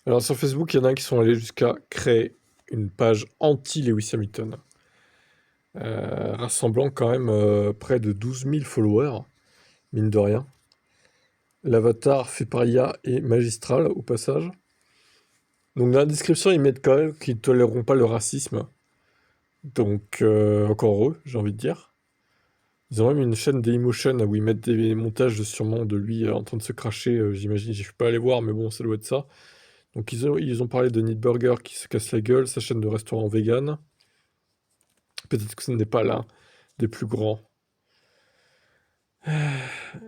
Alors sur Facebook, il y en a qui sont allés jusqu'à créer une page anti-Lewis Hamilton, rassemblant quand même près de 12 000 followers, mine de rien. L'avatar fait par IA est magistral au passage. Donc dans la description, ils mettent quand même qu'ils ne toléreront pas le racisme. Donc encore heureux, j'ai envie de dire. Ils ont même une chaîne Dailymotion où ils mettent des montages sûrement de lui en train de se cracher, j'imagine, je suis pas allé voir, mais bon, ça doit être ça. Donc ils ont parlé de Need Burger qui se casse la gueule, sa chaîne de restaurant vegan. Peut-être que ce n'est pas l'un des plus grands.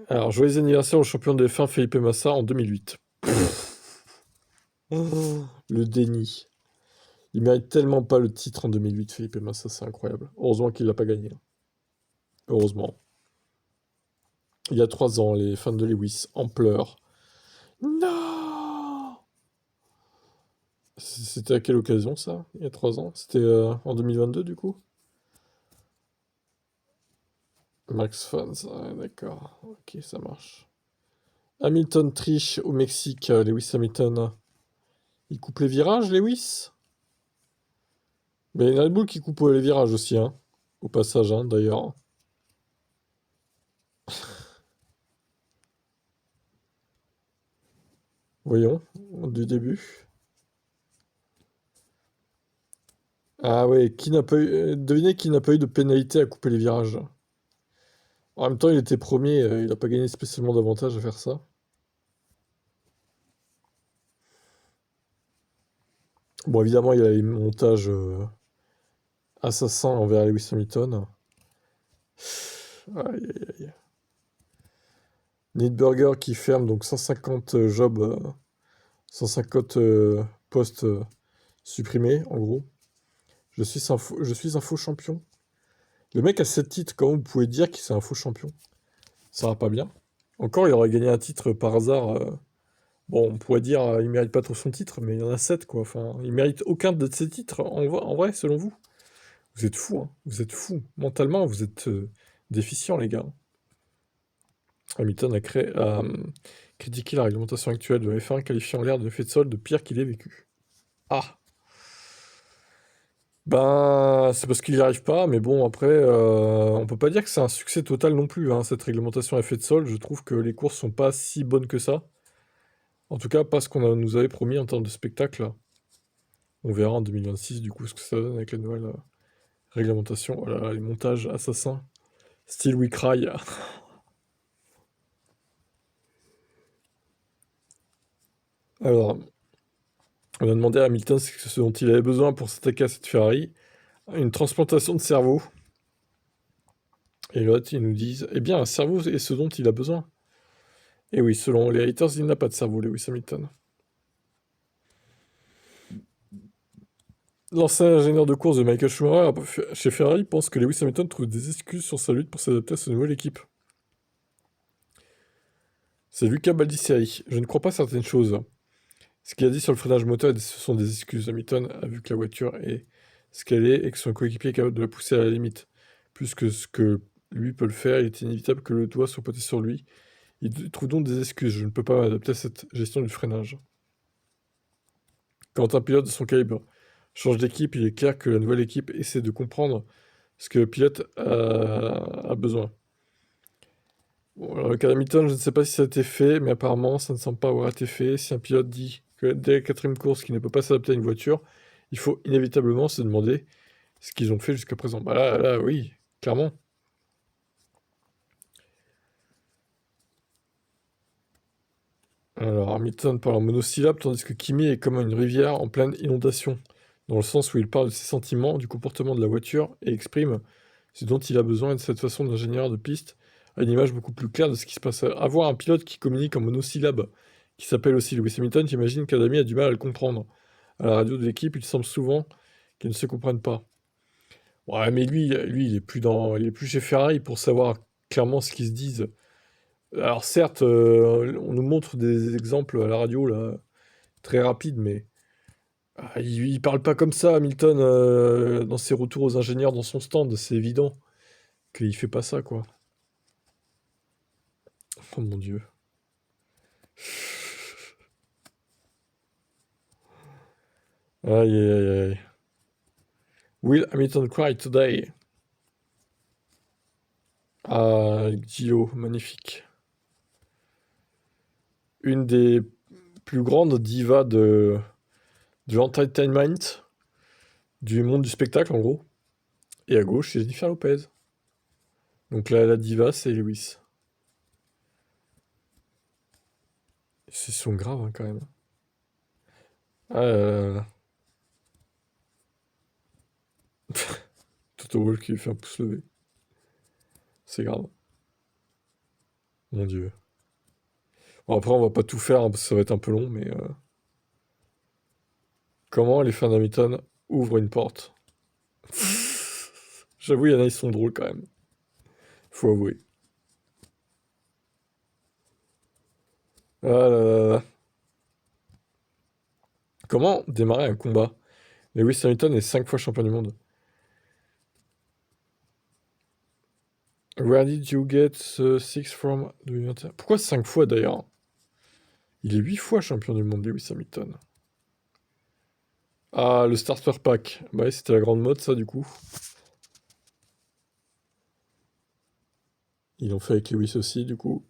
Alors, joyeux anniversaire au champion de F1 Felipe Massa en 2008. Oh, le déni. Il mérite tellement pas le titre en 2008, Felipe Massa, c'est incroyable. Heureusement qu'il l'a pas gagné. Heureusement. Il y a 3 ans, les fans de Lewis en pleurs. Non. C'était à quelle occasion ça? Il y a 3 ans? C'était en 2022 du coup? Max Fans, ouais, d'accord. Ok, ça marche. Hamilton triche au Mexique, Lewis Hamilton. Il coupe les virages, Lewis? Mais il y a une Red Bull qui coupe les virages aussi, hein. Au passage, hein, d'ailleurs. Voyons, du début. Ah ouais, qui n'a pas eu... devinez qui n'a pas eu de pénalité à couper les virages. En même temps, il était premier, il n'a pas gagné spécialement d'avantage à faire ça. Bon, évidemment, il y a les montages assassins envers Lewis Hamilton. Aïe, aïe, aïe. Need Burger qui ferme donc 150 jobs, 150 postes supprimés, en gros. Je suis un faux champion. Le mec a 7 titres, comment vous pouvez dire qu'il c'est un faux champion? Ça va pas bien. Encore, il aurait gagné un titre par hasard. Bon, on pourrait dire il mérite pas trop son titre, mais il y en a 7 quoi. Enfin, il mérite aucun de ces titres, en vrai, selon vous. Vous êtes fous, hein. Vous êtes fous. Mentalement, vous êtes déficients, les gars. Hamilton a critiqué la réglementation actuelle de la F1, qualifiant l'air de effet de sol de pire qu'il ait vécu. Ah! Ben, c'est parce qu'il n'y arrive pas, mais bon, après, on peut pas dire que c'est un succès total non plus, hein, cette réglementation à effet de sol. Je trouve que les courses sont pas si bonnes que ça. En tout cas, pas ce qu'on nous avait promis en termes de spectacle. On verra en 2026, du coup, ce que ça donne avec la nouvelle réglementation. Oh là là, les montages assassins. Still We Cry. Alors, on a demandé à Hamilton ce dont il avait besoin pour s'attaquer à cette Ferrari. Une transplantation de cerveau. Et l'autre, ils nous disent, eh bien, un cerveau est ce dont il a besoin. Et oui, selon les haters, il n'a pas de cerveau, Lewis Hamilton. L'ancien ingénieur de course de Michael Schumacher chez Ferrari pense que Lewis Hamilton trouve des excuses sur sa lutte pour s'adapter à sa nouvelle équipe. C'est Luca Baldisseri. Je ne crois pas certaines choses. Ce qu'il a dit sur le freinage moteur, ce sont des excuses. Hamilton a vu que la voiture est ce qu'elle est et que son coéquipier est capable de la pousser à la limite. Plus que ce que lui peut le faire, il est inévitable que le doigt soit pointé sur lui. Il trouve donc des excuses. Je ne peux pas m'adapter à cette gestion du freinage. Quand un pilote de son calibre change d'équipe, il est clair que la nouvelle équipe essaie de comprendre ce que le pilote a besoin. Bon, alors, le cas d'Hamilton, je ne sais pas si ça a été fait, mais apparemment, ça ne semble pas avoir été fait. Si un pilote dit que dès la quatrième course, qu'il ne peut pas s'adapter à une voiture, il faut inévitablement se demander ce qu'ils ont fait jusqu'à présent. Bah là, oui, clairement. Alors, Hamilton parle en monosyllabe, tandis que Kimi est comme une rivière en pleine inondation, dans le sens où il parle de ses sentiments, du comportement de la voiture, et exprime ce dont il a besoin, et de cette façon, l'ingénieur de piste a une image beaucoup plus claire de ce qui se passe. Avoir un pilote qui communique en monosyllabe, qui s'appelle aussi Lewis Hamilton, j'imagine qu'Adami a du mal à le comprendre. À la radio de l'équipe, il semble souvent qu'ils ne se comprennent pas. Ouais, mais lui, il est plus chez Ferrari pour savoir clairement ce qu'ils se disent. Alors certes, on nous montre des exemples à la radio là, très rapides, mais il parle pas comme ça, Hamilton, dans ses retours aux ingénieurs dans son stand, c'est évident qu'il fait pas ça, quoi. Oh mon Dieu. Aïe, aïe, aïe, aïe. Will Hamilton cry today? Ah, Gio, magnifique. Une des plus grandes divas de l'entertainment, du monde du spectacle en gros. Et à gauche, c'est Jennifer Lopez. Donc là, la diva, c'est Lewis. C'est son grave hein, quand même. Ah, Toto Wolff qui lui fait un pouce levé. C'est grave. Mon Dieu. Bon, après, on va pas tout faire hein, parce que ça va être un peu long, mais comment les fans d'Hamilton ouvrent une porte? J'avoue, il y en a, ils sont drôles quand même. Faut avouer. Ah là là là. Comment démarrer un combat? Lewis Hamilton est 5 fois champion du monde. Where did you get the six from 2021? Pourquoi 5 fois d'ailleurs? Il est 8 fois champion du monde, Lewis Hamilton. Ah, le starter pack. Bah ouais, c'était la grande mode ça du coup. Ils l'ont fait avec Lewis aussi du coup.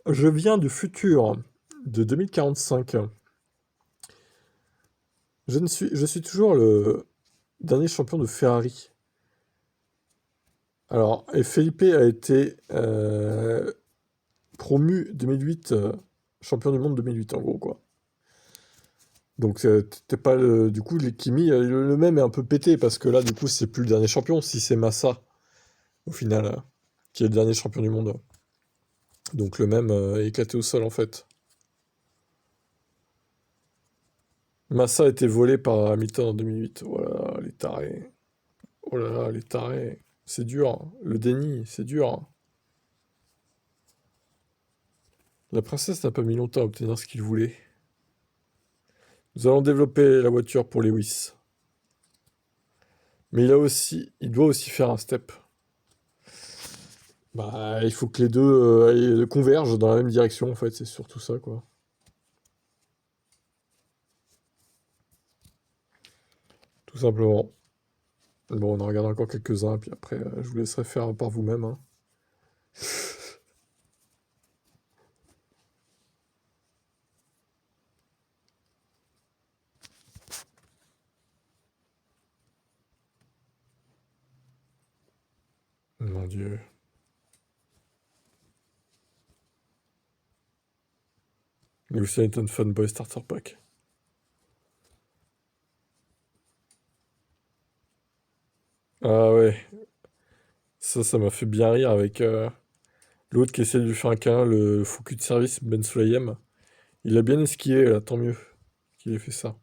Je viens du futur de 2045. Je suis toujours le dernier champion de Ferrari. Alors, et Felipe a été promu 2008, champion du monde 2008 en gros quoi. Donc t'es pas du coup les Kimi le même est un peu pété parce que là du coup c'est plus le dernier champion si c'est Massa au final qui est le dernier champion du monde. Donc le même est éclaté au sol en fait. Massa a été volé par Hamilton en 2008. Voilà les tarés. Oh là là les tarés. C'est dur, hein. Le déni, c'est dur, hein. La princesse n'a pas mis longtemps à obtenir ce qu'il voulait. Nous allons développer la voiture pour Lewis. Mais il doit aussi faire un step. Bah, il faut que les deux convergent dans la même direction, en fait, c'est surtout ça, quoi. Tout simplement. Bon, on en regardera encore quelques-uns, puis après, je vous laisserai faire par vous-même, hein. Mon Dieu. Lewis Hamilton Fanboy Starter Pack. Ah ouais, ça m'a fait bien rire avec l'autre qui essaie de lui faire un câlin, le fou cul de service, Ben Sulayem. Il a bien esquivé, là, tant mieux qu'il ait fait ça.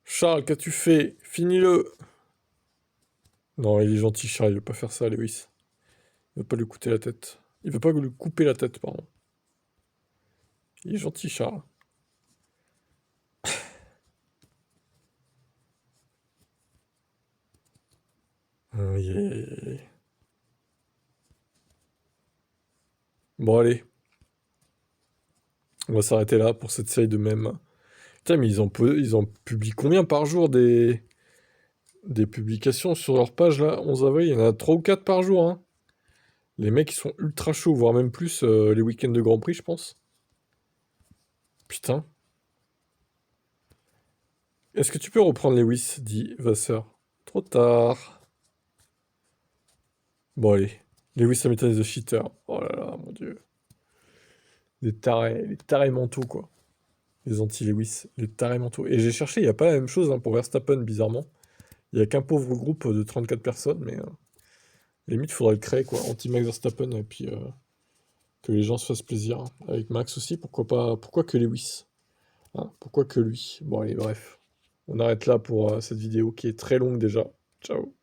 Charles, qu'as-tu fait? Finis-le! Non, il est gentil, Charles, il veut pas faire ça, Lewis. Il veut pas lui couper la tête. Il veut pas lui couper la tête, pardon. Il est gentil, Charles. Aïe, aïe, aïe, aïe. Bon, allez, on va s'arrêter là pour cette série de mèmes. Putain, mais ils en publient combien par jour des publications sur leur page là? 11 avril, il y en a 3 ou 4 par jour, hein. Les mecs, ils sont ultra chauds, voire même plus les week-ends de Grand Prix, je pense. Putain. Est-ce que tu peux reprendre Lewis, dit Vasseur. Trop tard. Bon, allez. Lewis Hamilton is a cheater. Oh là là, mon dieu. Les tarés mentaux, quoi. Les anti-Lewis, les tarés mentaux. Et j'ai cherché, il n'y a pas la même chose hein, pour Verstappen, bizarrement. Il n'y a qu'un pauvre groupe de 34 personnes, mais limite, il faudrait le créer, quoi. Anti-Max Verstappen, et puis que les gens se fassent plaisir. Hein. Avec Max aussi, pourquoi pas. Pourquoi que Lewis hein, pourquoi que lui? Bon, allez, bref. On arrête là pour cette vidéo qui est très longue déjà. Ciao.